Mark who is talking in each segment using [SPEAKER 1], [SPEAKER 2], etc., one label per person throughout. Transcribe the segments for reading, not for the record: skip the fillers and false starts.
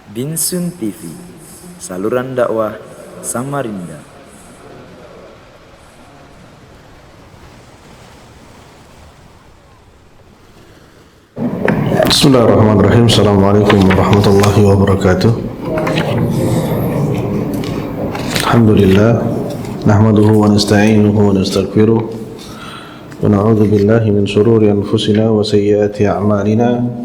[SPEAKER 1] Binsun TV, saluran dakwah Samarinda.
[SPEAKER 2] Bismillahirrahmanirrahim. Assalamualaikum warahmatullahi wabarakatuh. Alhamdulillah, nahmaduhu wa nasta'inuhu wa nastaghfiruh wa na'udzu billahi min shururi anfusina wa sayyiati a'malina.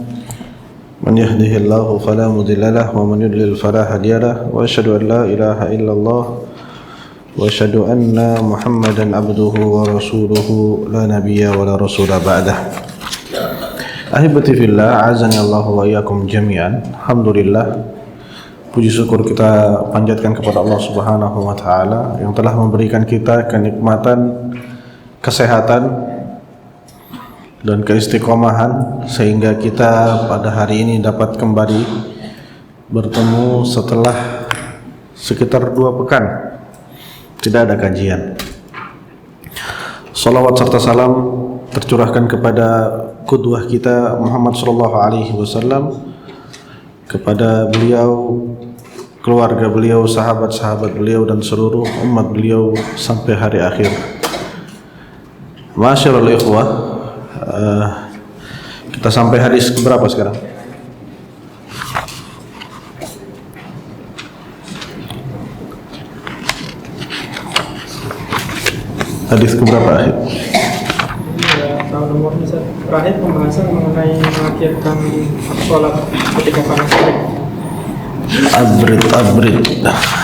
[SPEAKER 2] Man yahdihillahu fala mudilla lahu wa man yudlil fala hadiya lahu wa asyhadu an la ilaha illallah wa asyhadu anna Muhammadan abduhu wa rasuluhu la nabiyya wa la rasula ba'dah. Ahibati fillah, azani Allah wa iyyakum jami'an. Alhamdulillah, puji syukur kita panjatkan kepada Allah Subhanahu wa taala yang telah memberikan kita kenikmatan, kesehatan dan keistiqomahan sehingga kita pada hari ini dapat kembali bertemu setelah sekitar 2 pekan tidak ada kajian. Salawat serta salam tercurahkan kepada qudwah kita Muhammad sallallahu alaihi wasallam, kepada beliau, keluarga beliau, sahabat-sahabat beliau dan seluruh umat beliau sampai hari akhir. Masyaallah ikhwah, kita sampai hadis berapa sekarang? Hadis keberapa?
[SPEAKER 3] Tahun nomor terakhir pembahasan mengenai mengakhirkan sholat ketika panas terik.
[SPEAKER 2] Abrid.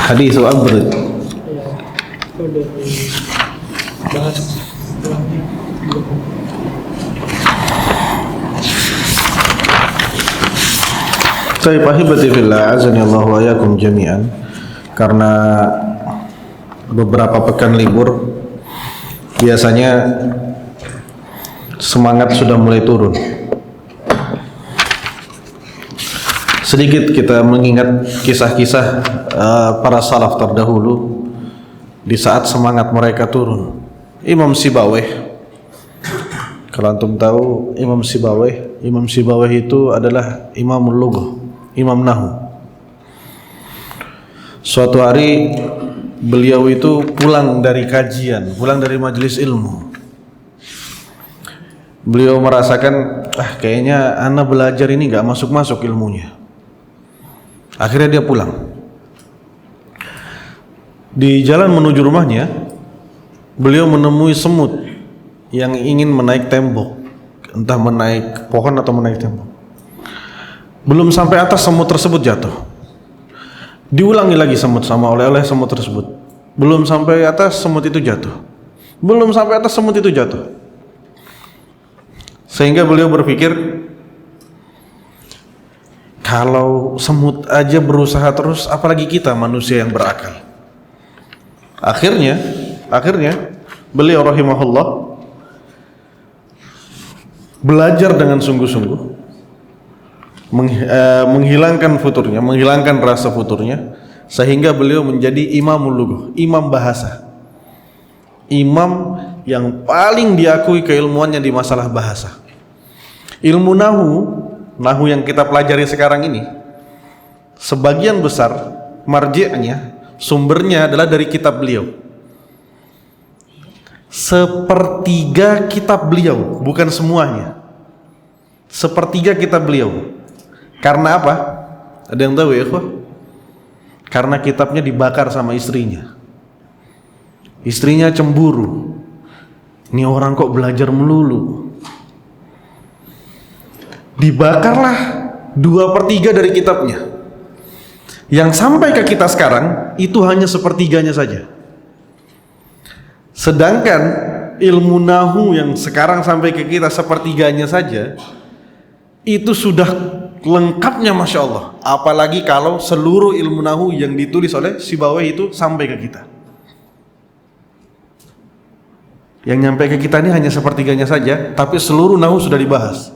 [SPEAKER 2] Hadis abrid.
[SPEAKER 3] Iya, itu udah dibahas.
[SPEAKER 2] Saya ahibati fillah, azani Allah wa iyyakum jami'an. Karena beberapa pekan libur, biasanya semangat sudah mulai turun. Sedikit kita mengingat kisah-kisah para salaf terdahulu di saat semangat mereka turun. Imam Sibawayh, kalau antum tahu Imam Sibawayh itu adalah imamul lughah, imam nahwu. Suatu hari beliau itu pulang dari kajian, pulang dari majelis ilmu. Beliau merasakan, kayaknya ana belajar ini gak masuk-masuk ilmunya. Akhirnya dia pulang. Di jalan menuju rumahnya, beliau menemui semut yang ingin menaik tembok, entah menaik pohon atau menaik tembok. Belum sampai atas, semut tersebut jatuh. Diulangi lagi sama oleh semut tersebut. Belum sampai atas, semut itu jatuh. Belum sampai atas, semut itu jatuh. Sehingga beliau berpikir, kalau semut aja berusaha terus, apalagi kita manusia yang berakal. Akhirnya beliau rahimahullah belajar dengan sungguh-sungguh, menghilangkan futurnya, menghilangkan rasa futurnya, sehingga beliau menjadi imamul lughah, imam bahasa, imam yang paling diakui keilmuannya di masalah bahasa. Ilmu nahu yang kita pelajari sekarang ini, sebagian besar marji'nya, sumbernya adalah dari kitab beliau. Sepertiga kitab beliau, bukan semuanya. Sepertiga kitab beliau. Karena apa? Ada yang tahu ya, ikhwah? Karena kitabnya dibakar sama istrinya. Istrinya cemburu. Ini orang kok belajar melulu. Dibakarlah 2/3 dari kitabnya. Yang sampai ke kita sekarang itu hanya sepertiganya saja. Sedangkan ilmu nahu yang sekarang sampai ke kita sepertiganya saja, itu sudah lengkapnya Masya Allah. Apalagi kalau seluruh ilmu nahu yang ditulis oleh Sibawayh itu sampai ke kita. Yang nyampe ke kita ini hanya sepertiganya saja, tapi seluruh nahu sudah dibahas.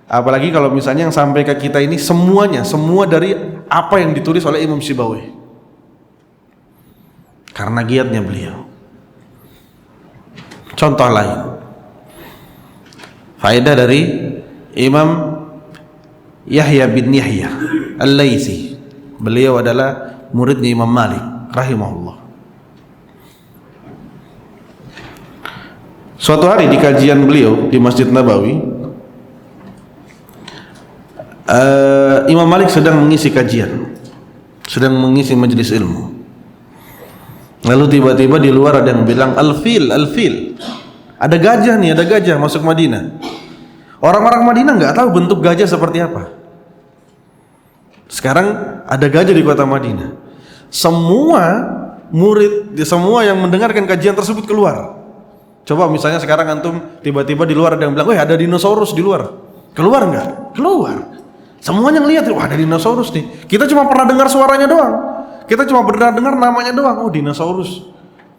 [SPEAKER 2] Apalagi kalau misalnya yang sampai ke kita ini semuanya, semua dari apa yang ditulis oleh Imam Sibawayh. Karena giatnya beliau. Contoh lain, faedah dari Imam Yahya bin Yahya Al-Laitsi. Beliau adalah muridnya Imam Malik rahimahullah. Suatu hari di kajian beliau di Masjid Nabawi, Imam Malik sedang mengisi kajian, sedang mengisi majelis ilmu. Lalu tiba-tiba di luar ada yang bilang al-fil, al-fil. Ada gajah nih, ada gajah masuk Madinah. Orang-orang Madinah nggak tahu bentuk gajah seperti apa. Sekarang ada gajah di kota Madinah. Semua murid, semua yang mendengarkan kajian tersebut keluar. Coba misalnya sekarang antum tiba-tiba di luar ada yang bilang, "Weh, ada dinosaurus di luar." Keluar nggak? Keluar. Semuanya ngelihat, wah ada dinosaurus nih. Kita cuma pernah dengar suaranya doang. Kita cuma pernah dengar namanya doang. Oh, dinosaurus.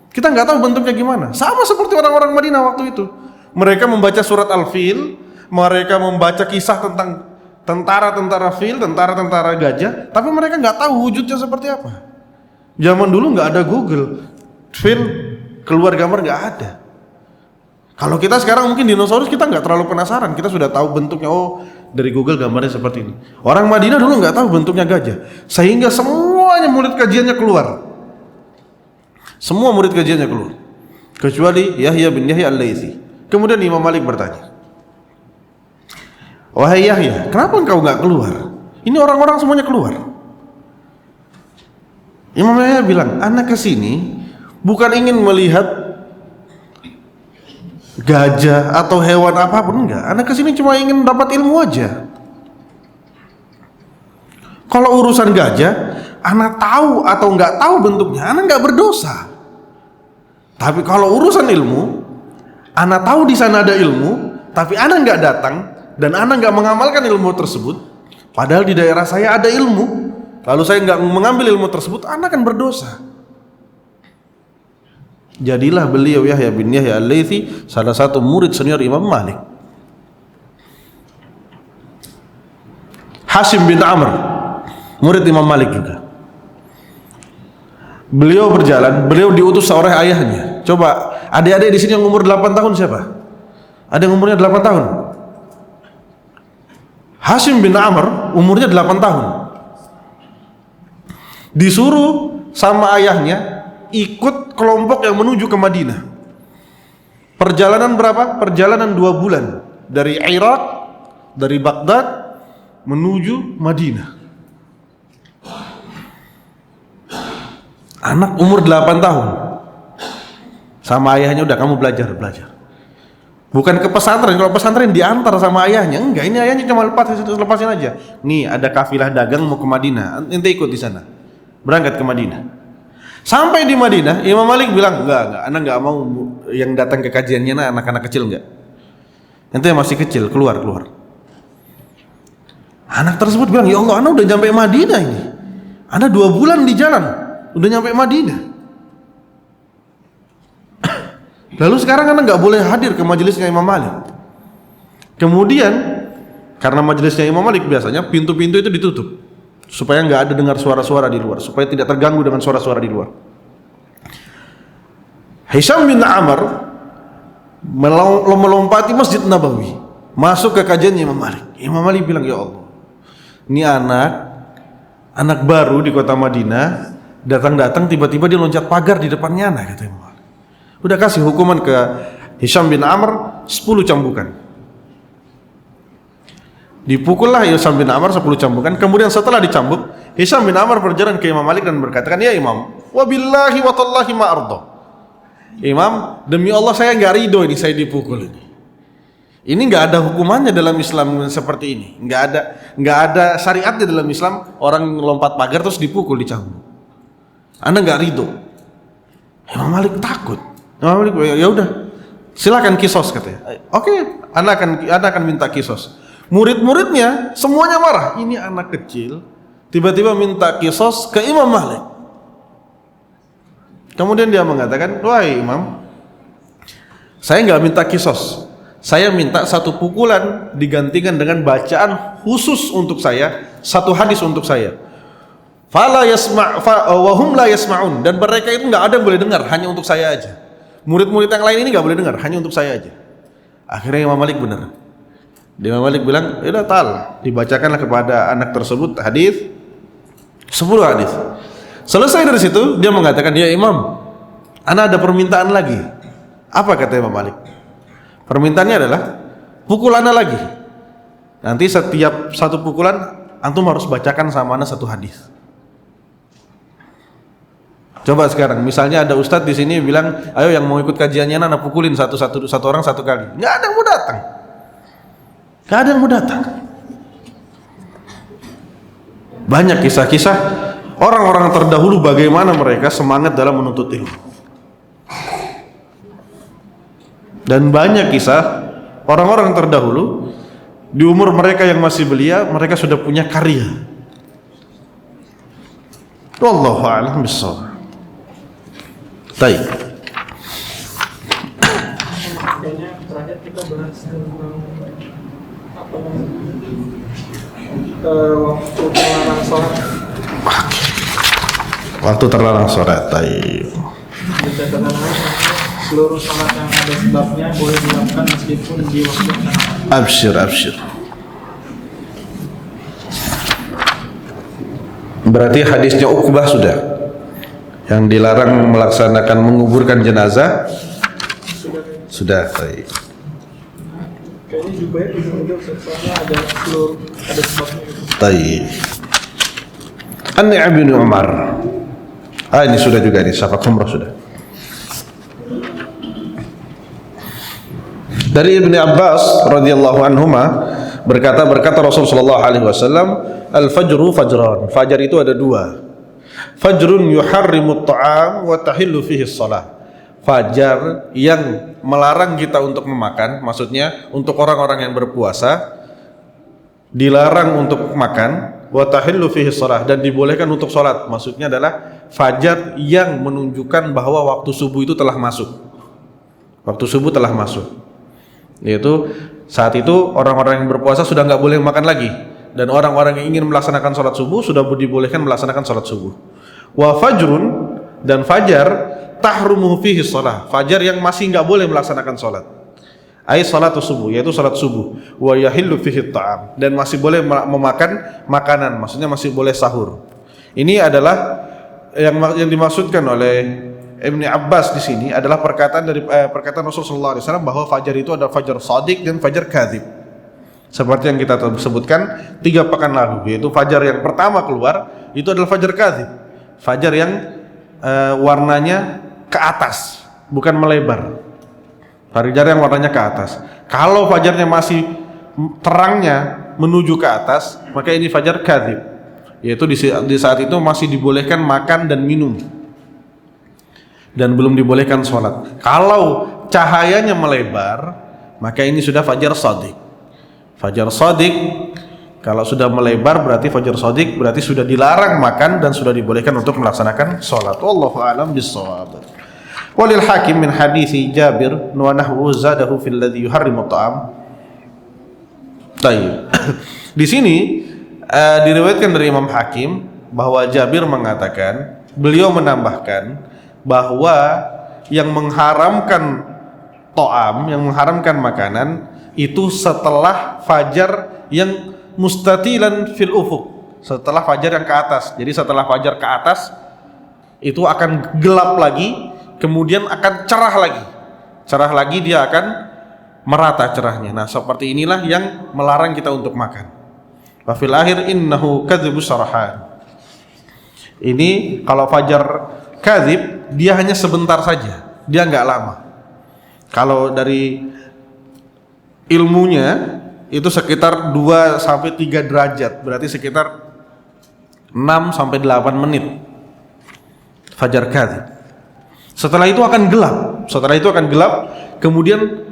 [SPEAKER 2] Kita nggak tahu bentuknya gimana. Sama seperti orang-orang Madinah waktu itu. Mereka membaca surat Al-Fil, mereka membaca kisah tentang tentara-tentara fil, tentara-tentara gajah, tapi mereka nggak tahu wujudnya seperti apa. Zaman dulu nggak ada Google, fil keluar gambar nggak ada. Kalau kita sekarang mungkin dinosaurus kita nggak terlalu penasaran, kita sudah tahu bentuknya. Oh, dari Google gambarnya seperti ini. Orang Madinah dulu nggak tahu bentuknya gajah, sehingga semuanya murid kajiannya keluar. Semua murid kajiannya keluar, kecuali Yahya bin Yahya Al-Laitsi. Kemudian Imam Malik bertanya, "Wahai Yahya, kenapa engkau nggak keluar? Ini orang-orang semuanya keluar." Imam Yahya bilang, "Anak kesini bukan ingin melihat gajah atau hewan apapun, enggak. Anak kesini cuma ingin dapat ilmu aja. Kalau urusan gajah, anak tahu atau nggak tahu bentuknya, anak nggak berdosa. Tapi kalau urusan ilmu, anak tahu di sana ada ilmu, tapi anak nggak datang dan anak nggak mengamalkan ilmu tersebut, padahal di daerah saya ada ilmu, lalu saya nggak mengambil ilmu tersebut, anak akan berdosa." Jadilah beliau Yahya bin Yahya Al-Laitsi salah satu murid senior Imam Malik. Hashim bin Amr, murid Imam Malik juga. Beliau berjalan, beliau diutus oleh ayahnya. Coba, adik-adik di sini yang umur 8 tahun siapa? Ada yang umurnya 8 tahun? Hashim bin Amr umurnya 8 tahun. Disuruh sama ayahnya ikut kelompok yang menuju ke Madinah. Perjalanan berapa? Perjalanan 2 bulan dari Irak, dari Baghdad menuju Madinah. Anak umur 8 tahun sama ayahnya, udah kamu belajar. Bukan ke pesantren. Kalau pesantren diantar sama ayahnya, enggak, ini ayahnya cuma lepasin aja. Nih ada kafilah dagang mau ke Madinah, ente ikut di sana. Berangkat ke Madinah. Sampai di Madinah, Imam Malik bilang, enggak, anak enggak mau yang datang ke kajiannya anak-anak kecil, enggak. Ente masih kecil, keluar. Anak tersebut bilang, "Ya Allah, anak udah nyampe Madinah ini. Anak 2 bulan di jalan, udah nyampe Madinah. Lalu sekarang anak enggak boleh hadir ke majelisnya Imam Malik." Kemudian, karena majelisnya Imam Malik biasanya pintu-pintu itu ditutup, supaya nggak ada dengar suara-suara di luar, supaya tidak terganggu dengan suara-suara di luar. Hisham bin Amr melompati Masjid Nabawi, masuk ke kajiannya Imam Malik. Imam Malik bilang, "Ya Allah, ini anak baru di kota Madinah, datang-datang tiba-tiba dia loncat pagar di depannya anak," kata Imam Malik. Udah kasih hukuman ke Hisham bin Amr 10 cambukan. Dipukullah Hisham bin Amr 10 cambukan. Kemudian setelah dicambuk, Hisham bin Amr berjalan ke Imam Malik dan berkatakan, "Ya Imam, wabillahi wa tallahi ma arda." Imam, demi Allah saya nggak ridho ini saya dipukul ini. Ini nggak ada hukumannya dalam Islam seperti ini. Nggak ada syariatnya dalam Islam orang lompat pagar terus dipukul, dicambuk. Anda nggak ridho. Imam Malik takut. Imam Malik, ya udah, silakan kisos katanya. Oke, Anda akan minta kisos. Murid-muridnya semuanya marah. Ini anak kecil tiba-tiba minta kisos ke Imam Malik. Kemudian dia mengatakan, "Wahai Imam, saya nggak minta kisos. Saya minta 1 pukulan digantikan dengan bacaan khusus untuk saya, 1 hadis untuk saya. Fala yasma' wa hum la yasma'un, dan mereka itu nggak ada yang boleh dengar, hanya untuk saya aja. Murid-murid yang lain ini nggak boleh dengar, hanya untuk saya aja." Akhirnya Imam Malik benar. Imam Malik bilang, "Ya udah, tal." Dibacakanlah kepada anak tersebut hadis 10 hadis. Selesai dari situ dia mengatakan, "Ya Imam, ana ada permintaan lagi." Apa kata Imam Malik? Permintaannya adalah pukul ana lagi. Nanti setiap satu pukulan antum harus bacakan sama ana satu hadis. Coba sekarang, misalnya ada ustadz di sini bilang, "Ayo yang mau ikut kajiannya ana pukulin satu orang satu kali." Nggak ada yang mau datang. Nggak ada yang mau datang. Banyak kisah-kisah orang-orang terdahulu bagaimana mereka semangat dalam menuntut ilmu. Dan banyak kisah orang-orang terdahulu di umur mereka yang masih belia, mereka sudah punya karya. Wallahu a'lam bishawab. Baik.
[SPEAKER 3] Kayaknya terakhir kita bahas tentang apa waktu terlarang sholat.
[SPEAKER 2] Waktu terlarang sholat. Baik.
[SPEAKER 3] Bisa terlarang seluruh sholat yang ada sebabnya boleh dilakukan meskipun di waktu yang sama.
[SPEAKER 2] Absyir, absyir. Berarti hadisnya Uqbah sudah, yang dilarang melaksanakan menguburkan jenazah sudah. Baik.
[SPEAKER 3] Kayaknya juga juga soalnya ada seluruh ada sebabnya.
[SPEAKER 2] Baik. An Ibnu Umar. Ini sudah juga nih, syafaat umrah sudah. Dari Ibnu Abbas radhiyallahu anhuma berkata Rasul sallallahu alaihi wasallam, al-fajru fajran. Fajar itu ada dua. Fajrun yuharrimu at-ta'am wa tahillu fihi shalah. Fajar yang melarang kita untuk memakan, maksudnya untuk orang-orang yang berpuasa dilarang untuk makan, wa tahillu fihi shalah, dan dibolehkan untuk salat. Maksudnya adalah fajar yang menunjukkan bahwa waktu subuh itu telah masuk. Waktu subuh telah masuk. Yaitu saat itu orang-orang yang berpuasa sudah nggak boleh makan lagi, dan orang-orang yang ingin melaksanakan sholat subuh sudah dibolehkan melaksanakan sholat subuh. Wa fajrun, dan fajar tahrumu fihi shalah, fajar yang masih nggak boleh melaksanakan sholat, ai salatu subuh, yaitu sholat subuh. Wa yahillu fihi ta'am, dan masih boleh memakan makanan, maksudnya masih boleh sahur. Ini adalah yang dimaksudkan oleh Ibnu Abbas di sini adalah perkataan Rasulullah SAW bahwa fajar itu adalah fajar shadiq dan fajar kadzib. Seperti yang kita sebutkan 3 pekan lalu, yaitu fajar yang pertama keluar itu adalah fajar kadzib, fajar yang warnanya ke atas, bukan melebar. Fajar yang warnanya ke atas. Kalau fajarnya masih terangnya menuju ke atas, maka ini fajar kadzib, yaitu di saat itu masih dibolehkan makan dan minum, dan belum dibolehkan sholat. Kalau cahayanya melebar, maka ini sudah fajar shadiq. Fajar shadiq kalau sudah melebar berarti fajar shadiq, berarti sudah dilarang makan dan sudah dibolehkan untuk melaksanakan sholat. Wallahu a'lam bishawab. Walil Hakim min hadisi Jabir wa nahwu zadahu fil ladzi yuharrimu ta'am. Baik. Di sini diriwayatkan dari Imam Hakim bahwa Jabir mengatakan, beliau menambahkan bahwa yang mengharamkan to'am, yang mengharamkan makanan itu setelah fajar yang mustatilan fil ufuq, setelah fajar yang ke atas. Jadi setelah fajar ke atas itu akan gelap lagi, kemudian akan cerah lagi, dia akan merata cerahnya. Nah, seperti inilah yang melarang kita untuk makan. Wa fil akhir innahu kadzibus sarahan. Ini kalau fajar kadzib dia hanya sebentar saja, dia nggak lama. Kalau dari ilmunya itu sekitar 2 sampai 3 derajat, berarti sekitar 6 sampai 8 menit fajar kadzib. Setelah itu akan gelap, kemudian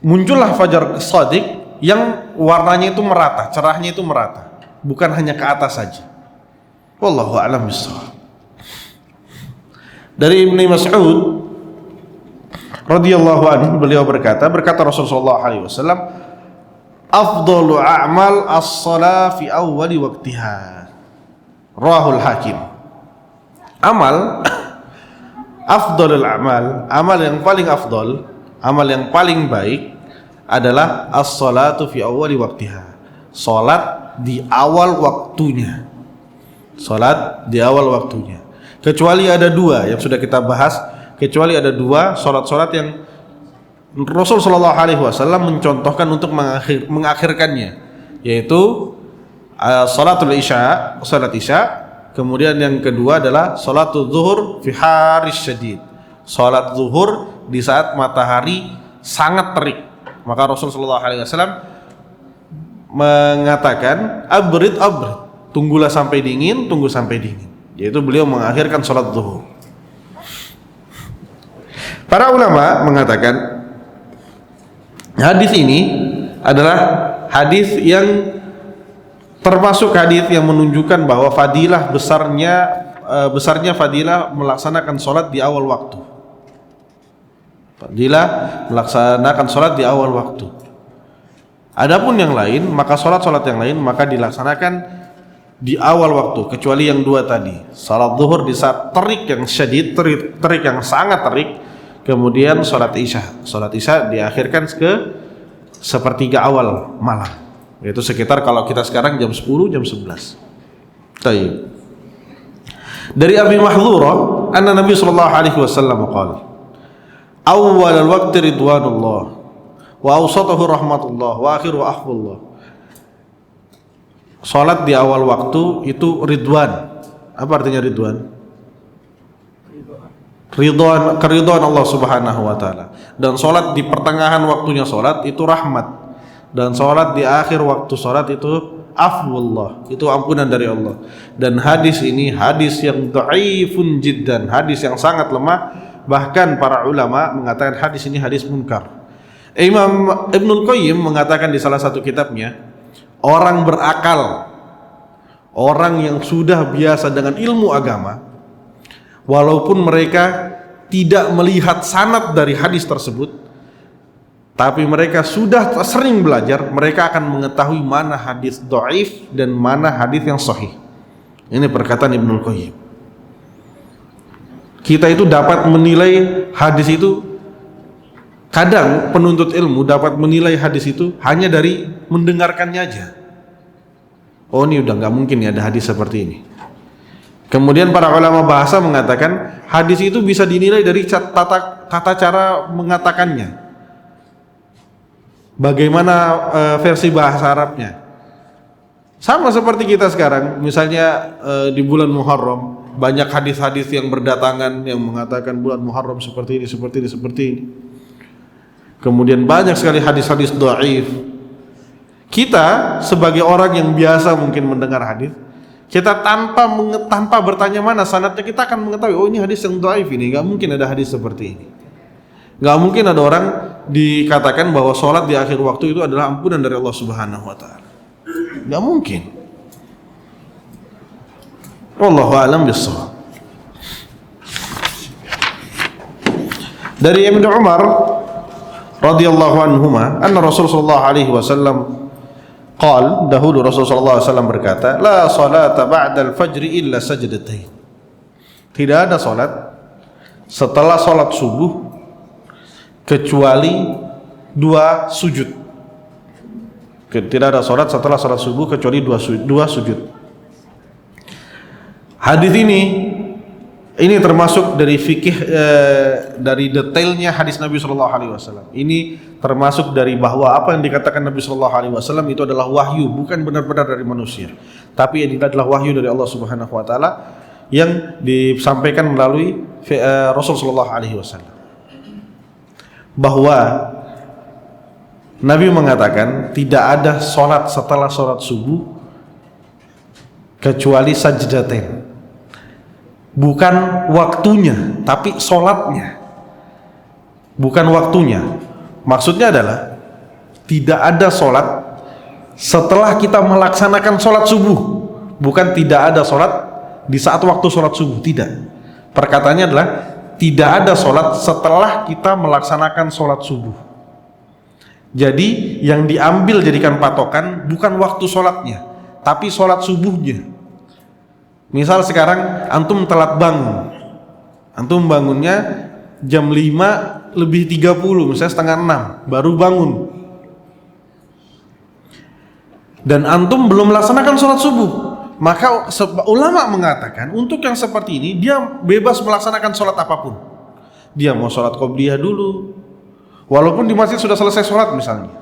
[SPEAKER 2] muncullah fajar shadiq yang warnanya itu merata, cerahnya itu merata, bukan hanya ke atas saja. Wallahu a'lam bishawab. Dari Ibnu Mas'ud radhiyallahu anhu, beliau berkata Rasulullah sallallahu alaihi wasallam, afdalu a'mal as-shalah fi awwali waqtiha. Rawahul Hakim. Afdalul a'mal, amal yang paling afdal, amal yang paling baik adalah as-salatu fi awwali waqtiha. Salat di awal waktunya. Salat di awal waktunya. Kecuali ada dua yang sudah kita bahas, kecuali ada dua salat-salat yang Rasul sallallahu alaihi wasallam mencontohkan untuk mengakhirkannya, yaitu salatul isya, salat isya, kemudian yang kedua adalah salatul zuhur fi haris syadid. Salat zuhur di saat matahari sangat terik. Maka Rasul sallallahu alaihi wasallam mengatakan abrid, tunggulah sampai dingin, tunggu sampai dingin. Yaitu beliau mengakhirkan salat zuhur. Para ulama mengatakan hadis ini adalah hadis yang termasuk hadis yang menunjukkan bahwa besarnya fadilah melaksanakan sholat di awal waktu. Fadilah melaksanakan sholat di awal waktu. Adapun yang lain, maka sholat yang lain maka dilaksanakan di awal waktu, kecuali yang dua tadi. Salat zuhur di saat terik yang syadid, terik yang sangat terik. Kemudian sholat isya diakhirkan ke sepertiga awal malam, yaitu sekitar kalau kita sekarang jam 10, jam 11. Baik. Dari Abi Mahdhurah, anna Nabi sallallahu alaihi wasallam qala, awwal al-waqti ridwanullah wa awsatuhu rahmatullah wa akhiru ahfullah. Salat di awal waktu itu ridwan. Apa artinya ridwan? Keridhaan Allah Subhanahu wa taala. Dan salat di pertengahan waktunya salat itu rahmat. Dan salat di akhir waktu salat itu afwullah, itu ampunan dari Allah. Dan hadis ini hadis yang dhaifun jiddan, hadis yang sangat lemah, bahkan para ulama mengatakan hadis ini hadis munkar. Imam Ibnul Qayyim mengatakan di salah satu kitabnya, orang berakal, orang yang sudah biasa dengan ilmu agama, walaupun mereka tidak melihat sanad dari hadis tersebut, tapi mereka sudah sering belajar, mereka akan mengetahui mana hadis dhaif dan mana hadis yang sahih. Ini perkataan Ibnul Qayyim. Kita itu dapat menilai hadis itu, kadang penuntut ilmu dapat menilai hadis itu hanya dari mendengarkannya aja. Oh, ini udah nggak mungkin ya ada hadis seperti ini. Kemudian para ulama bahasa mengatakan hadis itu bisa dinilai dari tata cara mengatakannya. Bagaimana versi bahasa Arabnya. Sama seperti kita sekarang, misalnya di bulan Muharram, banyak hadis-hadis yang berdatangan yang mengatakan bulan Muharram seperti ini, seperti ini, seperti ini. Kemudian banyak sekali hadis-hadis dhaif. Kita sebagai orang yang biasa mungkin mendengar hadis, kita tanpa bertanya mana sanadnya, kita akan mengetahui, oh ini hadis yang dhaif ini, nggak mungkin ada hadis seperti ini. Nggak mungkin ada orang dikatakan bahwa sholat di akhir waktu itu adalah ampunan dari Allah Subhanahu wa taala. Nggak mungkin. Wallahu a'lam bishawab. Dari Ibnu Umar radhiyallahu anhuma, anna Rasul sallallahu alaihi wasallam qal, dahulu Rasul sallallahu alaihi wasallam berkata, la salata ba'dal fajri illa sajdatain. Tidak ada salat setelah salat subuh kecuali dua sujud. Tidak ada salat setelah salat subuh kecuali dua sujud. Hadis ini termasuk dari fikih, dari detailnya hadis Nabi sallallahu alaihi wasallam. Ini termasuk dari bahwa apa yang dikatakan Nabi sallallahu alaihi wasallam itu adalah wahyu, bukan benar-benar dari manusia, tapi ini adalah wahyu dari Allah Subhanahu wa taala yang disampaikan melalui Rasul sallallahu alaihi wasallam. Bahwa Nabi mengatakan tidak ada salat setelah salat subuh kecuali sajdatain. Bukan waktunya, tapi sholatnya. Bukan waktunya. Maksudnya adalah tidak ada sholat setelah kita melaksanakan sholat subuh. Bukan tidak ada sholat di saat waktu sholat subuh, tidak. Perkataannya adalah tidak ada sholat setelah kita melaksanakan sholat subuh. Jadi yang diambil jadikan patokan bukan waktu sholatnya, tapi sholat subuhnya. Misal sekarang antum telat bangun, antum bangunnya jam 5 lebih 30, misalnya setengah 6 baru bangun, dan antum belum melaksanakan sholat subuh, Maka ulama mengatakan untuk yang seperti ini dia bebas melaksanakan sholat apapun. Dia mau sholat qobliyah dulu, walaupun di masjid sudah selesai sholat misalnya.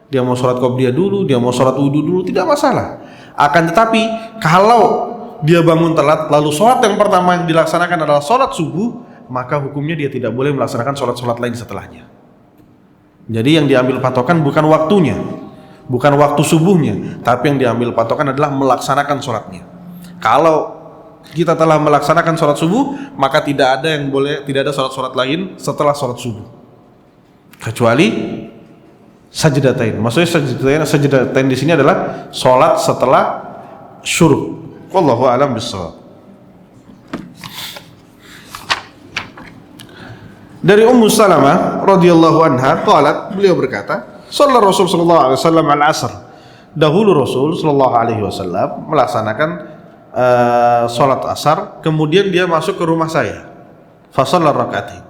[SPEAKER 2] Dia mau sholat qobliyah dulu, dia mau sholat wudu dulu, tidak masalah. Akan tetapi kalau dia bangun telat lalu sholat yang pertama yang dilaksanakan adalah sholat subuh, maka hukumnya dia tidak boleh melaksanakan sholat-sholat lain setelahnya. Jadi yang diambil patokan bukan waktunya, bukan waktu subuhnya, tapi yang diambil patokan adalah melaksanakan sholatnya. Kalau kita telah melaksanakan sholat subuh, maka tidak ada sholat-sholat lain setelah sholat subuh, kecuali sajdatain. Maksudnya sajdatain di sini adalah sholat setelah syuruk. Wallahu a'lam bishawab. Dari Ummu Salamah radhiyallahu anha qalat, beliau berkata, shalla Rasul sallallahu alaihi wasallam al-'asr. Dahulu Rasul sallallahu alaihi wasallam melaksanakan salat asar, kemudian dia masuk ke rumah saya. Fa shalla rak'atain.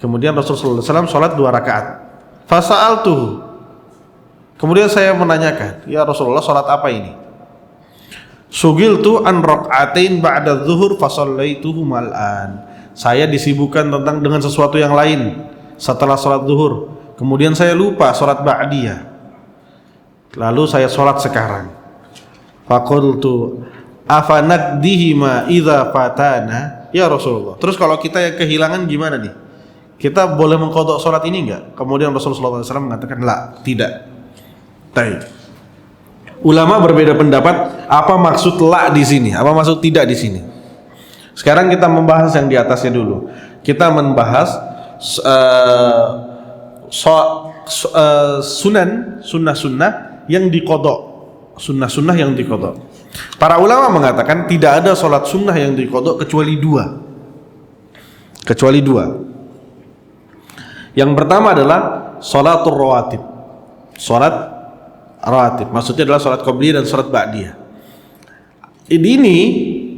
[SPEAKER 2] Kemudian Rasul sallallahu alaihi wasallam salat 2 rakaat. Fa sa'altuhu. Kemudian saya menanyakan, "Ya Rasulullah, salat apa ini?" Sugiltu an rak'atain ba'da dzuhur fa shallaituhuma al-an. Saya disibukkan dengan sesuatu yang lain setelah sholat zuhur. Kemudian saya lupa sholat ba'diyah. Lalu saya sholat sekarang. Faqultu afanaqdihima idza fatana ya Rasulullah. Terus kalau kita yang kehilangan gimana nih? Kita boleh mengqadha sholat ini enggak? Kemudian Rasulullah SAW mengatakan, "La, tidak." Baik. Ulama berbeda pendapat apa maksud la di sini, apa maksud tidak di sini. Sekarang kita membahas yang di atasnya dulu. Kita membahas sunnah-sunnah yang diqadha. Sunnah-sunnah yang diqadha. Para ulama mengatakan tidak ada sholat sunnah yang diqadha kecuali 2. Kecuali 2. Yang pertama adalah sholatur rawatib. Sholat rawatib, maksudnya adalah sholat qobliyah dan sholat ba'diyah. Ini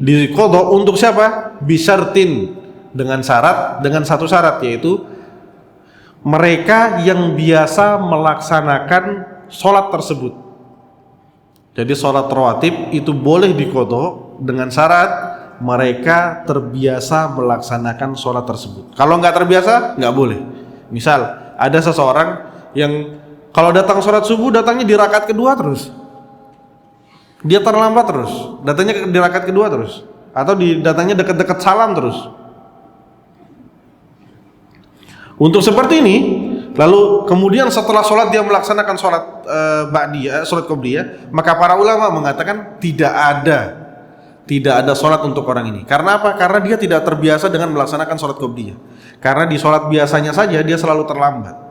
[SPEAKER 2] diqadha untuk siapa? Bisyartin, dengan satu syarat, yaitu mereka yang biasa melaksanakan sholat tersebut. Jadi sholat rawatib itu boleh diqadha dengan syarat mereka terbiasa melaksanakan sholat tersebut. Kalau nggak terbiasa, nggak boleh. Misal ada seseorang yang kalau datang sholat subuh datangnya di rakaat kedua terus, dia terlambat terus, datangnya di rakaat kedua terus, atau datangnya dekat-dekat salam terus. Untuk seperti ini, lalu kemudian setelah sholat dia melaksanakan sholat ba'diyah, sholat qobliyah, maka para ulama mengatakan tidak ada sholat untuk orang ini. Karena apa? Karena dia tidak terbiasa dengan melaksanakan sholat qobliyah. Karena di sholat biasanya saja dia selalu terlambat.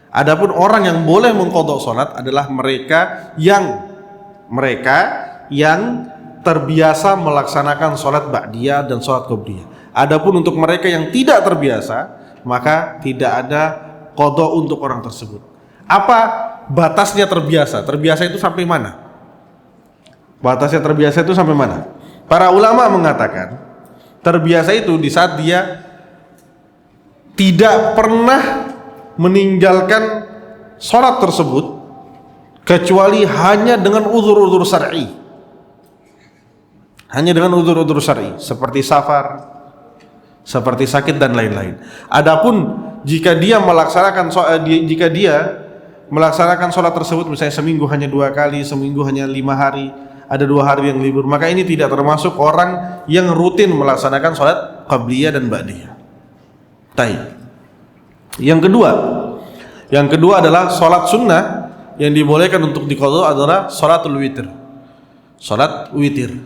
[SPEAKER 2] Adapun orang yang boleh mengqadha sholat adalah mereka yang terbiasa melaksanakan sholat ba'diyah dan sholat qobliyah. Adapun untuk mereka yang tidak terbiasa, maka tidak ada qadha untuk orang tersebut. Apa batasnya terbiasa? Terbiasa itu sampai mana? Batasnya terbiasa itu sampai mana? Para ulama mengatakan terbiasa itu di saat dia tidak pernah meninggalkan sholat tersebut kecuali hanya dengan uzur-uzur syar'i. Hanya dengan uzur-uzur syar'i seperti safar, seperti sakit dan lain-lain. Adapun jika dia melaksanakan sholat tersebut misalnya seminggu hanya 2 kali, seminggu hanya 5 hari, ada 2 hari yang libur, maka ini tidak termasuk orang yang rutin melaksanakan sholat qabliyah dan ba'diyah. Taib. Yang kedua adalah sholat sunnah yang dibolehkan untuk diqadha adalah sholatul witir. Sholat witir.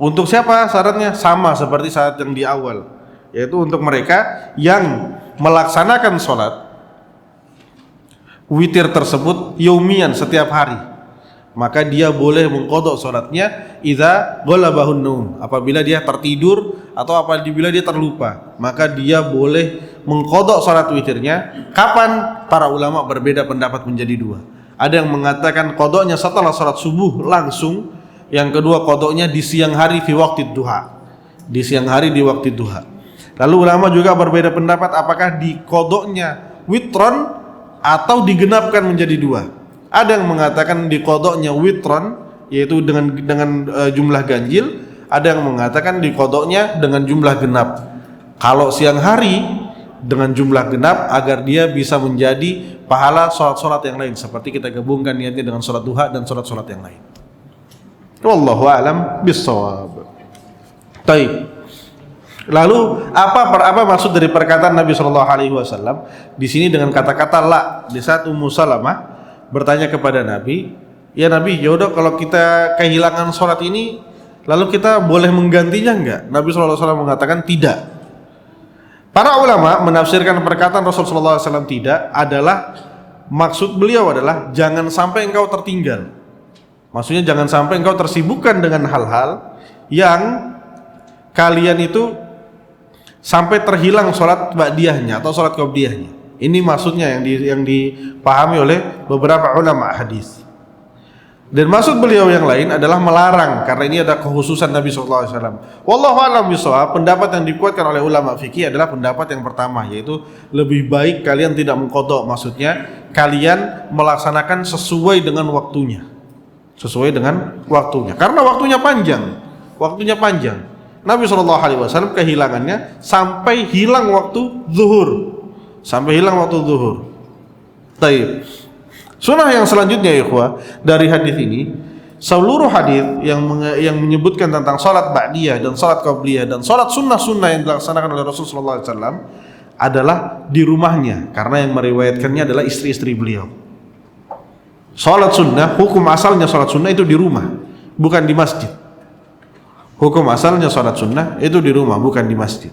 [SPEAKER 2] Untuk siapa syaratnya? Sama seperti syarat yang di awal, yaitu untuk mereka yang melaksanakan sholat witir tersebut yaumian, setiap hari, maka dia boleh mengqadha sholatnya idza ghalabahun naum, apabila dia tertidur atau apabila dia terlupa, maka dia boleh mengqadha sholat witirnya. Kapan? Para ulama berbeda pendapat menjadi 2. Ada yang mengatakan qadhanya setelah sholat subuh langsung, yang kedua qadhanya di siang hari fi waqtid duha, di siang hari di waktu duha. Lalu ulama juga berbeda pendapat apakah diqadhanya witron atau digenapkan menjadi 2. Ada yang mengatakan diqadhanya witron yaitu dengan jumlah ganjil. Ada yang mengatakan diqodoknya dengan jumlah genap. Kalau siang hari dengan jumlah genap agar dia bisa menjadi pahala sholat-sholat yang lain, seperti kita gabungkan niatnya dengan sholat duha dan sholat-sholat yang lain. Wallahu a'lam bissawab. Baik. Lalu apa maksud dari perkataan Nabi Shallallahu Alaihi Wasallam di sini dengan kata-kata la? Di saat Ummu Salamah bertanya kepada Nabi, ya Nabi, yaudah kalau kita kehilangan sholat ini, lalu kita boleh menggantinya enggak? Nabi Shallallahu Alaihi Wasallam mengatakan tidak. Para ulama menafsirkan perkataan Rasulullah SAW tidak adalah, maksud beliau adalah jangan sampai engkau tertinggal. Maksudnya jangan sampai engkau tersibukkan dengan hal-hal yang kalian itu sampai terhilang sholat ba'diyahnya atau sholat qobliyahnya. Ini maksudnya yang dipahami oleh beberapa ulama hadis. Dan maksud beliau yang lain adalah melarang, karena ini ada kekhususan Nabi SAW. Wallahu a'lam bishawab. Pendapat yang dikuatkan oleh ulama fikih adalah pendapat yang pertama, yaitu lebih baik kalian tidak mengqadha, maksudnya kalian melaksanakan sesuai dengan waktunya. Sesuai dengan waktunya. Karena waktunya panjang. Waktunya panjang. Nabi SAW kehilangannya sampai hilang waktu zuhur. Sampai hilang waktu zuhur. Taib. Sunnah yang selanjutnya ikhwah dari hadis ini, seluruh hadis yang menyebutkan tentang salat ba'diyah dan salat qabliyah dan salat sunnah-sunnah yang dilaksanakan oleh Rasulullah SAW adalah di rumahnya, karena yang meriwayatkannya adalah istri-istri beliau. Salat sunnah, hukum asalnya salat sunnah itu di rumah, bukan di masjid. Hukum asalnya salat sunnah itu di rumah, bukan di masjid.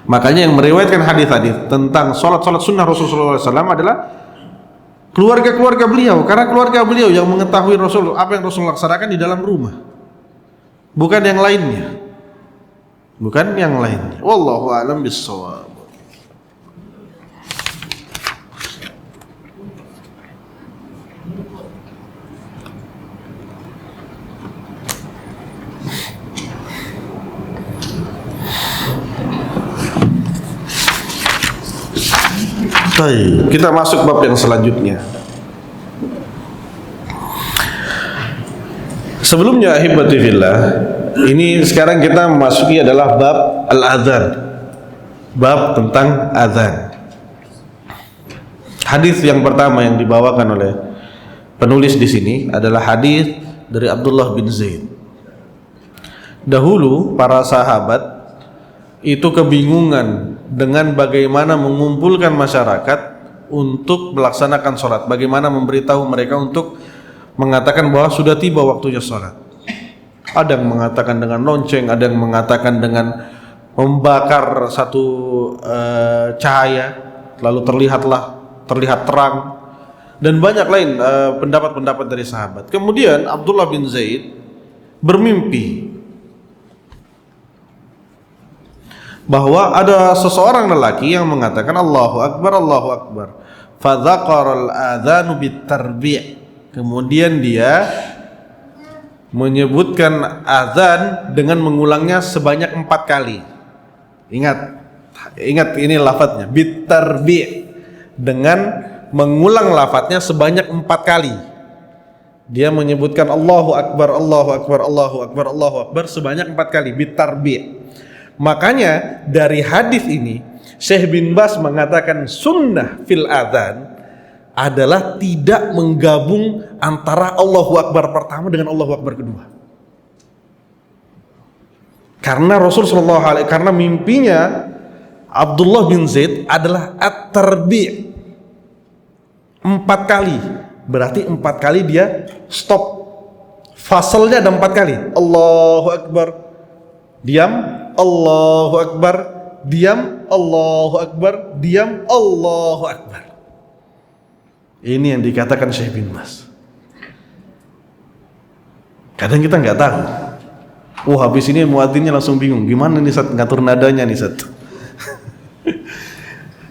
[SPEAKER 2] Makanya yang meriwayatkan hadis-hadis tentang sholat sunnah Rasulullah SAW adalah keluarga-keluarga beliau, karena keluarga beliau yang mengetahui Rasul, apa yang Rasul laksanakan di dalam rumah, bukan yang lainnya, bukan yang lainnya. Wallahu a'lam bissawab. Baik, kita masuk bab yang selanjutnya. Sebelumnya ahibati fillah, ini sekarang kita memasuki adalah bab al-adzan. Bab tentang adzan. Hadis yang pertama yang dibawakan oleh penulis di sini adalah hadis dari Abdullah bin Zaid. Dahulu para sahabat itu kebingungan dengan bagaimana mengumpulkan masyarakat untuk melaksanakan sholat, bagaimana memberitahu mereka untuk mengatakan bahwa sudah tiba waktunya sholat. Ada yang mengatakan dengan lonceng, ada yang mengatakan dengan membakar satu cahaya, lalu terlihat terang, dan banyak lain pendapat-pendapat dari sahabat. Kemudian Abdullah bin Zaid bermimpi bahwa ada seseorang lelaki yang mengatakan Allahu Akbar, Allahu Akbar. Fadzaqaral adzanu bitarbi'. Kemudian dia menyebutkan azan dengan mengulangnya sebanyak 4 kali. Ingat ini lafadznya, bitarbi', dengan mengulang lafadznya sebanyak 4 kali. Dia menyebutkan Allahu Akbar, Allahu Akbar, Allahu Akbar, Allahu Akbar sebanyak 4 kali, bitarbi'. Makanya dari hadis ini Syekh bin Baz mengatakan sunnah fil adzan adalah tidak menggabung antara Allahu Akbar pertama dengan Allahu Akbar kedua. Karena Rasulullah SAW, karena mimpinya Abdullah bin Zaid adalah at-tarbi', 4 kali. Berarti 4 kali dia stop. Fasalnya ada 4 kali. Allahu Akbar, diam, Allahu Akbar, diam, Allahu Akbar, diam, Allahu Akbar. Ini yang dikatakan Syekh bin Baz. Kadang kita nggak tahu. Habis ini muadzinnya langsung bingung, gimana nih Sat ngatur nadanya nih Sat.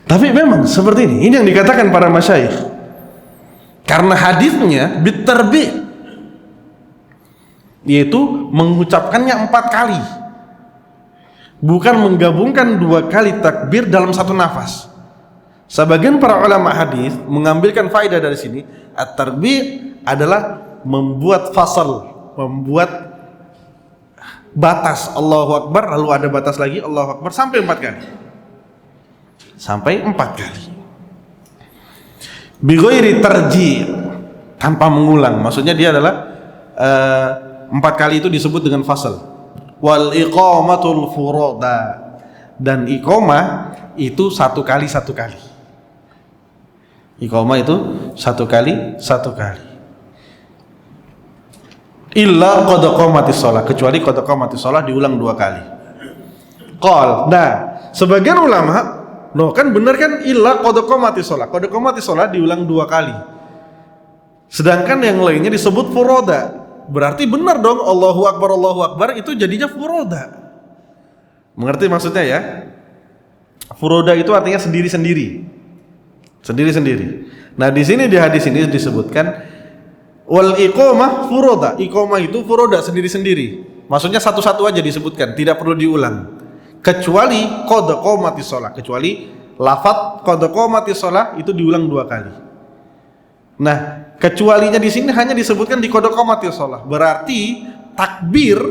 [SPEAKER 2] Tapi memang seperti ini. Ini yang dikatakan para masyayikh. Karena hadisnya bitarbi', yaitu mengucapkannya 4 kali. Bukan menggabungkan 2 kali takbir dalam satu nafas. Sebagian para ulama hadis mengambilkan faedah dari sini, at-tarbi' adalah membuat fasal, membuat batas. Allahu Akbar, lalu ada batas lagi, Allahu Akbar, sampai 4 kali. Sampai 4 kali. Bi ghairi tarji', tanpa mengulang. Maksudnya dia adalah 4 kali itu disebut dengan fasal. Wal iqamatul furoda, dan iqamah itu 1 kali 1 kali. Iqamah itu 1 kali 1 kali. Illa qad qamatis shalah, kecuali qad qamatis shalah diulang 2 kali. Qal, nah sebagian ulama, no kan benar kan, illa qad qamatis shalah. Qad qamatis shalah diulang 2 kali. Sedangkan yang lainnya disebut furoda. Berarti benar dong, Allahu Akbar itu jadinya furoda. Mengerti maksudnya ya? Furoda itu artinya sendiri-sendiri. Sendiri-sendiri. Nah, di sini di hadis ini disebutkan wal iqamah furoda. Iqamah itu furoda, sendiri-sendiri. Maksudnya satu-satu aja disebutkan, tidak perlu diulang. Kecuali qad qamatis shalah, kecuali lafaz qad qamatis shalah itu diulang 2 kali. Nah, kecualinya di sini hanya disebutkan di qad qamatis shalah. Berarti takbir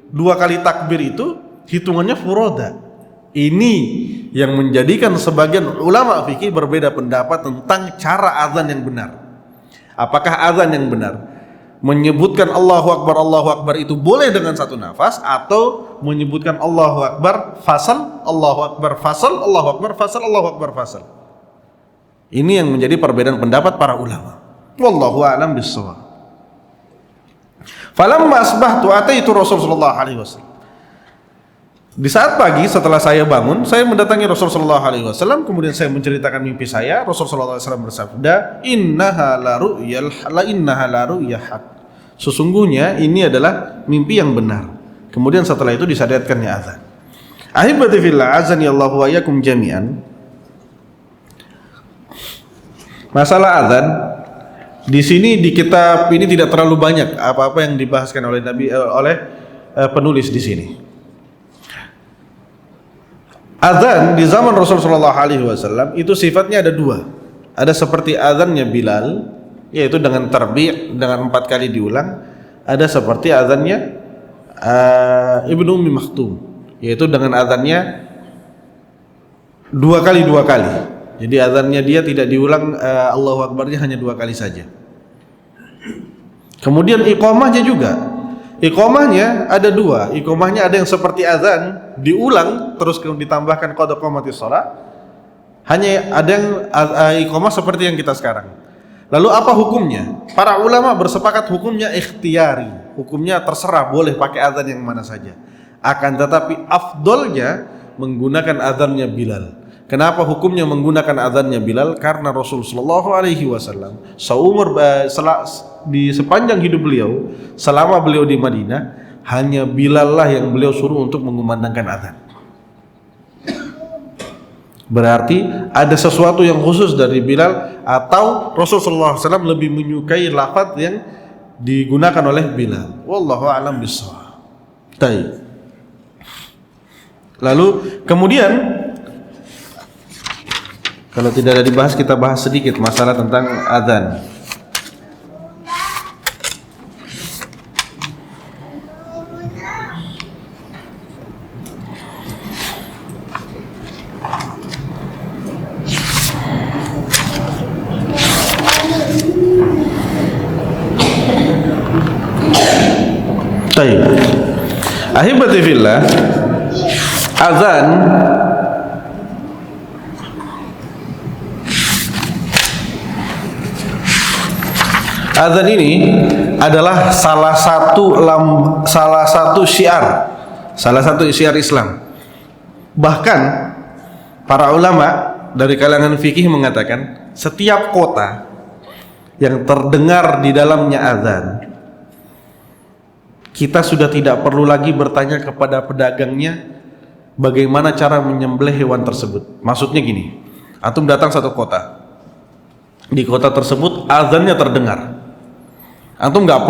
[SPEAKER 2] 2 kali takbir itu hitungannya furoda. Ini yang menjadikan sebagian ulama fikih berbeda pendapat tentang cara azan yang benar. Apakah azan yang benar menyebutkan Allahu Akbar itu boleh dengan 1 nafas, atau menyebutkan Allahu Akbar fasal, Allahu Akbar fasal, Allahu Akbar fasal, Allahu Akbar fasal? Ini yang menjadi perbedaan pendapat para ulama. Wallahu a'lam bissawab. Falamma asbahtu ataitu Rasulullah sallallahu alaihi wasallam. Di saat pagi setelah saya bangun, saya mendatangi Rasulullah sallallahu alaihi wasallam, kemudian saya menceritakan mimpi saya. Rasulullah sallallahu alaihi wasallam bersabda, "Innaha la ru'yal haq." Sesungguhnya ini adalah mimpi yang benar. Kemudian setelah itu disyariatkannya azan. Ahibati fillah, azani Allahu wa iyyakum jami'an. Masalah azan di sini di kitab ini tidak terlalu banyak apa-apa yang dibahaskan oleh penulis di sini. Azan di zaman Rasulullah SAW itu sifatnya ada 2. Ada seperti azannya Bilal, yaitu dengan tarbi', dengan 4 kali diulang. Ada seperti azannya Ibnu Ummi Maktum, yaitu dengan azannya 2 kali 2 kali. Jadi azannya dia tidak diulang, Allahu Akbarnya hanya 2 kali saja. Kemudian iqamahnya juga. Iqamahnya ada 2. Iqamahnya ada yang seperti azan diulang terus ditambahkan qad qamatis shalah. Hanya ada yang iqamah seperti yang kita sekarang. Lalu apa hukumnya? Para ulama bersepakat hukumnya ikhtiyari. Hukumnya terserah, boleh pakai azan yang mana saja. Akan tetapi afdolnya menggunakan azannya Bilal. Kenapa hukumnya menggunakan azannya Bilal? Karena Rasulullah SAW di sepanjang hidup beliau, selama beliau di Madinah, hanya Bilal lah yang beliau suruh untuk mengumandangkan azan. Berarti ada sesuatu yang khusus dari Bilal, atau Rasulullah SAW lebih menyukai lafaz yang digunakan oleh Bilal. Wallahu a'lam bishawab. Baik. Lalu kemudian kalau tidak ada dibahas, kita bahas sedikit masalah tentang azan. Baik. Ahibati fillah, azan ini adalah salah satu syiar Islam. Bahkan para ulama dari kalangan fikih mengatakan setiap kota yang terdengar di dalamnya azan, kita sudah tidak perlu lagi bertanya kepada pedagangnya bagaimana cara menyembelih hewan tersebut. Maksudnya gini, antum datang satu kota, di kota tersebut azannya terdengar, antum nggak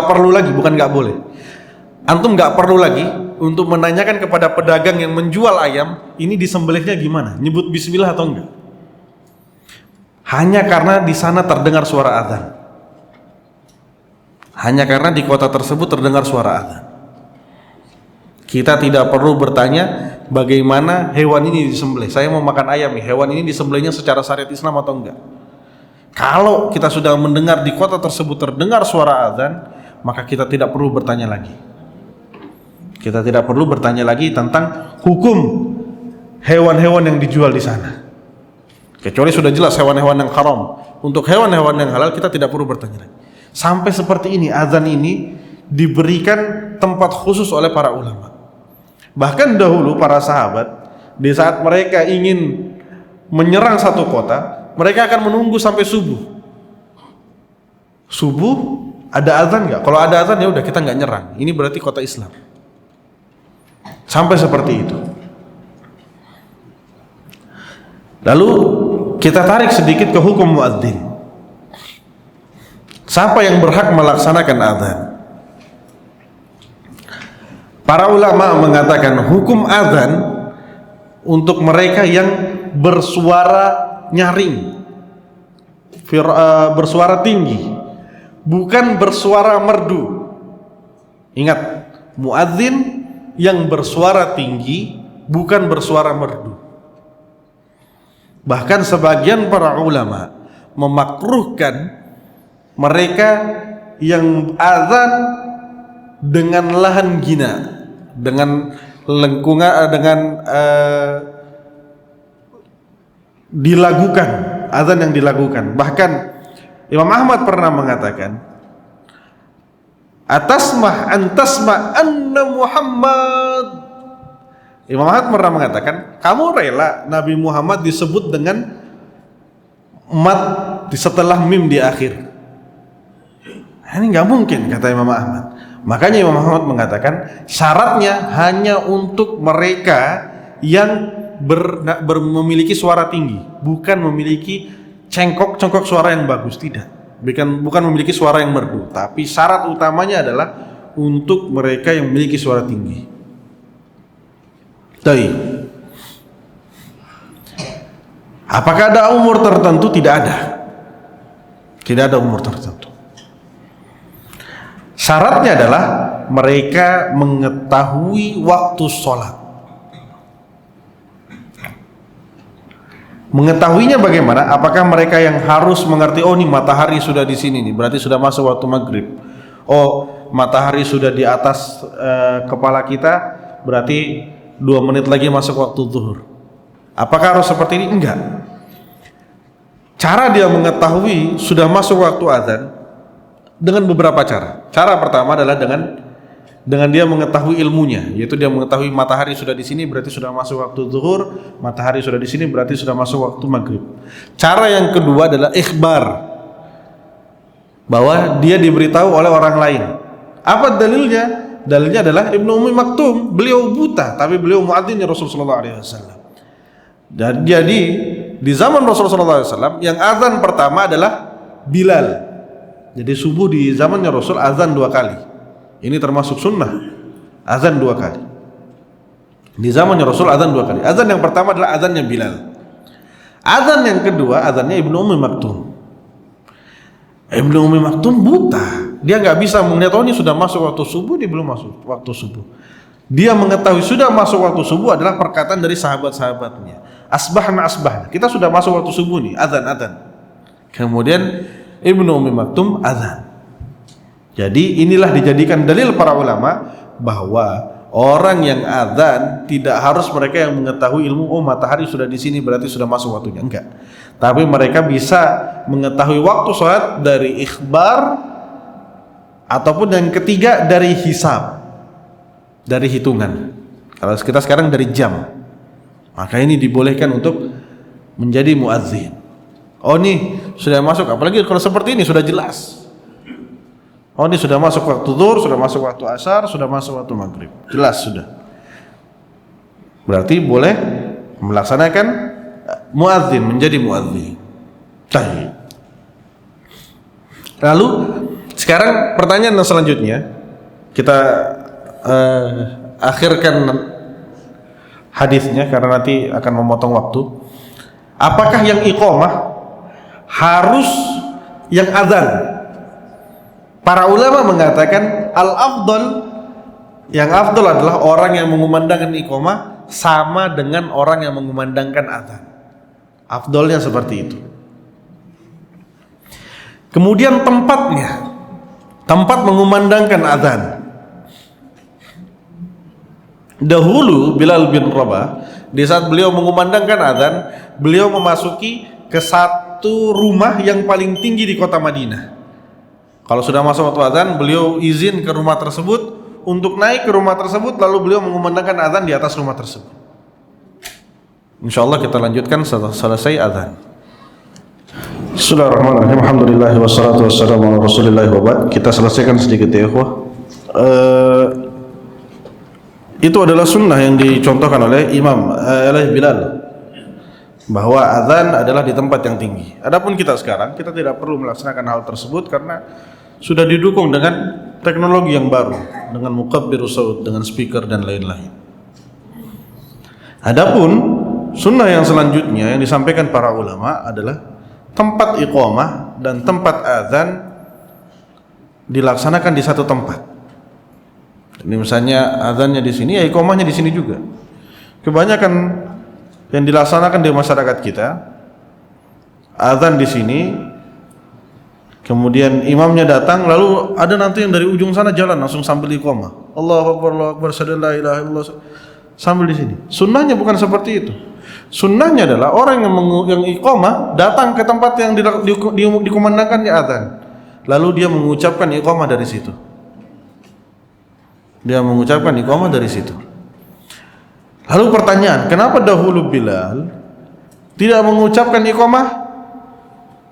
[SPEAKER 2] perlu lagi, bukan nggak boleh, antum nggak perlu lagi untuk menanyakan kepada pedagang yang menjual ayam ini disembelihnya gimana, nyebut bismillah atau enggak. hanya karena di sana terdengar suara azan. Hanya karena di kota tersebut terdengar suara azan. Kita tidak perlu bertanya bagaimana hewan ini disembelih. Saya mau makan ayam nih, hewan ini disembelihnya secara syariat Islam atau enggak? Kalau kita sudah mendengar di kota tersebut terdengar suara azan, maka kita tidak perlu bertanya lagi. Kita tidak perlu bertanya lagi tentang hukum hewan-hewan yang dijual di sana. Kecuali sudah jelas hewan-hewan yang haram. Untuk hewan-hewan yang halal kita tidak perlu bertanya lagi. Sampai seperti ini, azan ini diberikan tempat khusus oleh para ulama. Bahkan dahulu para sahabat, di saat mereka ingin menyerang satu kota, mereka akan menunggu sampai subuh. Subuh ada azan nggak? Kalau ada azan ya udah, kita nggak nyerang. Ini berarti kota Islam. Sampai seperti itu. Lalu kita tarik sedikit ke hukum muadzin. Siapa yang berhak melaksanakan azan? Para ulama mengatakan hukum azan untuk mereka yang bersuara nyaring, bersuara tinggi, bukan bersuara merdu. Ingat, muadzin yang bersuara tinggi, bukan bersuara merdu. Bahkan sebagian para ulama memakruhkan mereka yang azan dengan lahan gina, dengan lengkungan, dengan dilakukan azan yang dilakukan. Bahkan Imam Ahmad pernah mengatakan, atasmah antasma anna Muhammad. Imam Ahmad pernah mengatakan, kamu rela Nabi Muhammad disebut dengan mat setelah mim di akhir? Ini nggak mungkin, kata Imam Ahmad. Makanya Imam Ahmad mengatakan syaratnya hanya untuk mereka yang memiliki suara tinggi, bukan memiliki cengkok suara yang bagus, tidak. Bukan memiliki suara yang merdu, tapi syarat utamanya adalah untuk mereka yang memiliki suara tinggi. Baik. Apakah ada umur tertentu? Tidak ada. Tidak ada umur tertentu. Syaratnya adalah mereka mengetahui waktu sholat. Mengetahuinya bagaimana? Apakah mereka yang harus mengerti, oh ini matahari sudah di sini nih, berarti sudah masuk waktu maghrib. Oh, matahari sudah di atas kepala kita, berarti 2 menit lagi masuk waktu zuhur. Apakah harus seperti ini? Enggak. Cara dia mengetahui sudah masuk waktu azan dengan beberapa cara. Cara pertama adalah dengan dia mengetahui ilmunya, yaitu dia mengetahui matahari sudah di sini berarti sudah masuk waktu zuhur, matahari sudah di sini berarti sudah masuk waktu maghrib. Cara yang kedua adalah ikhbar, bahwa dia diberitahu oleh orang lain. Apa dalilnya? Dalilnya adalah Ibnu Ummi Maktum, beliau buta tapi beliau muadzin Rasulullah SAW. Dan jadi di zaman Rasulullah SAW yang azan pertama adalah Bilal. Jadi subuh di zamannya Rasul azan 2 kali. Ini termasuk sunnah, azan 2 kali. Di zamannya Rasul azan 2 kali. Azan yang pertama adalah azannya Bilal. Azan yang kedua azannya Ibnu Ummi Maktum. Ibnu Ummi Maktum buta. Dia nggak bisa melihat, oh ini sudah masuk waktu subuh, dia belum masuk waktu subuh. Dia mengetahui sudah masuk waktu subuh adalah perkataan dari sahabat-sahabatnya. Asbahna. Kita sudah masuk waktu subuh nih, azan. Kemudian Ibnu Ummi Maktum azan. Jadi inilah dijadikan dalil para ulama bahwa orang yang azan tidak harus mereka yang mengetahui ilmu, oh matahari sudah di sini berarti sudah masuk waktunya, enggak. Tapi mereka bisa mengetahui waktu sholat dari ikhbar, ataupun yang ketiga dari hisab, dari hitungan. Kalau kita sekarang dari jam, maka ini dibolehkan untuk menjadi muadzin. Oh ini sudah masuk, apalagi kalau seperti ini sudah jelas. Oh ini sudah masuk waktu zuhur, sudah masuk waktu asar, sudah masuk waktu maghrib, jelas sudah. Berarti boleh melaksanakan muadzin, menjadi muadzin. Lalu sekarang pertanyaan selanjutnya, kita akhirkan hadisnya karena nanti akan memotong waktu. Apakah yang iqamah harus yang azan. Para ulama mengatakan yang afdal adalah orang yang mengumandangkan iqamah sama dengan orang yang mengumandangkan azan. Afdalnya seperti itu. Kemudian tempat mengumandangkan azan. Dahulu Bilal bin Rabah, di saat beliau mengumandangkan azan, beliau memasuki ke satu rumah yang paling tinggi di kota Madinah. Kalau sudah masuk waktu azan, beliau izin ke rumah tersebut untuk naik ke rumah tersebut, lalu beliau mengumandangkan azan di atas rumah tersebut. Insyaallah kita lanjutkan setelah selesai azan. Bismillahirrahmanirrahim. Alhamdulillah wassalatu wassalamu ala Rasulillah wa ba'd. Kita selesaikan sedikit ya ikhwah. Itu adalah sunnah yang dicontohkan oleh oleh Bilal, bahwa azan adalah di tempat yang tinggi. Adapun kita sekarang, kita tidak perlu melaksanakan hal tersebut karena sudah didukung dengan teknologi yang baru, dengan mukabbirus saut, dengan speaker dan lain-lain. Adapun sunnah yang selanjutnya yang disampaikan para ulama adalah tempat iqamah dan tempat azan dilaksanakan di satu tempat. Ini misalnya azannya di sini, ya iqamahnya di sini juga. Kebanyakan yang dilaksanakan di masyarakat kita, azan di sini, kemudian imamnya datang, lalu ada nanti yang dari ujung sana jalan langsung sambil iqamah. Allahu Akbar, asyhadu an la ilaha illallah, sambil di sini. Sunnahnya bukan seperti itu. Sunnahnya adalah orang yang iqamah datang ke tempat yang dikumandangkannya azan, lalu dia mengucapkan iqamah dari situ. Lalu pertanyaan, kenapa dahulu Bilal tidak mengucapkan iqamah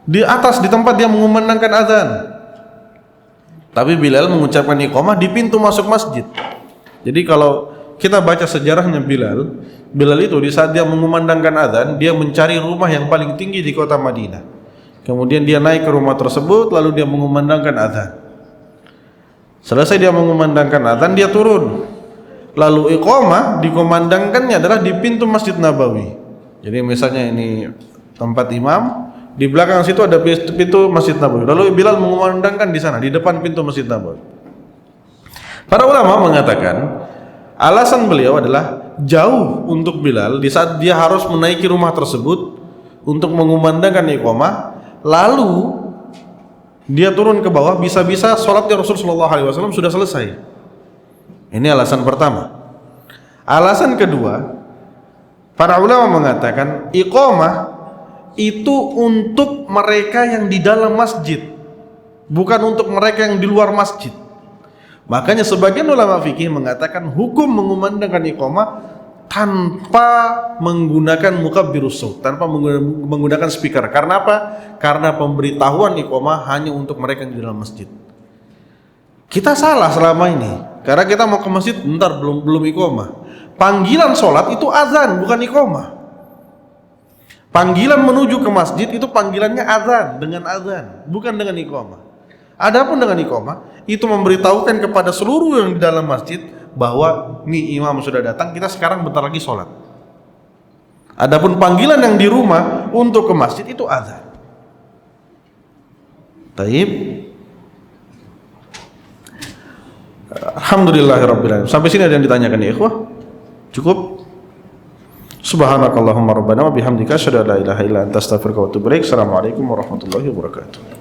[SPEAKER 2] di atas, di tempat dia mengumandangkan azan, tapi Bilal mengucapkan iqamah di pintu masuk masjid? Jadi kalau kita baca sejarahnya Bilal itu di saat dia mengumandangkan azan, dia mencari rumah yang paling tinggi di kota Madinah. Kemudian dia naik ke rumah tersebut, lalu dia mengumandangkan azan. Selesai dia mengumandangkan azan, dia turun. Lalu iqamah dikumandangkannya adalah di pintu Masjid Nabawi. Jadi misalnya ini tempat imam, di belakang situ ada pintu Masjid Nabawi. Lalu Bilal mengumandangkan di sana, di depan pintu Masjid Nabawi. Para ulama mengatakan alasan beliau adalah jauh untuk Bilal di saat dia harus menaiki rumah tersebut untuk mengumandangkan iqamah, lalu dia turun ke bawah, bisa-bisa sholatnya Rasulullah SAW sudah selesai. Ini alasan pertama. Alasan kedua, para ulama mengatakan iqamah itu untuk mereka yang di dalam masjid, bukan untuk mereka yang di luar masjid. Makanya sebagian ulama fikih mengatakan hukum mengumandangkan iqamah tanpa menggunakan mukabbirus saut, tanpa menggunakan speaker. Karena apa? Karena pemberitahuan iqamah hanya untuk mereka yang di dalam masjid. Kita salah selama ini, karena kita mau ke masjid, bentar belum iqamah. Panggilan sholat itu azan, bukan iqamah. Panggilan menuju ke masjid itu panggilannya azan, dengan azan, bukan dengan iqamah. Adapun dengan iqamah itu memberitahukan kepada seluruh yang di dalam masjid bahwa nih imam sudah datang, kita sekarang bentar lagi sholat. Adapun panggilan yang di rumah untuk ke masjid itu azan. Taib. Alhamdulillahirabbil alamin. Sampai sini ada yang ditanyakan ya ikhwah? Cukup? Subhanakallahumma rabbana wa bihamdika asyhadu an la ilaha illa anta astaghfiruka wa atubu ilaik. Assalamualaikum warahmatullahi wabarakatuh.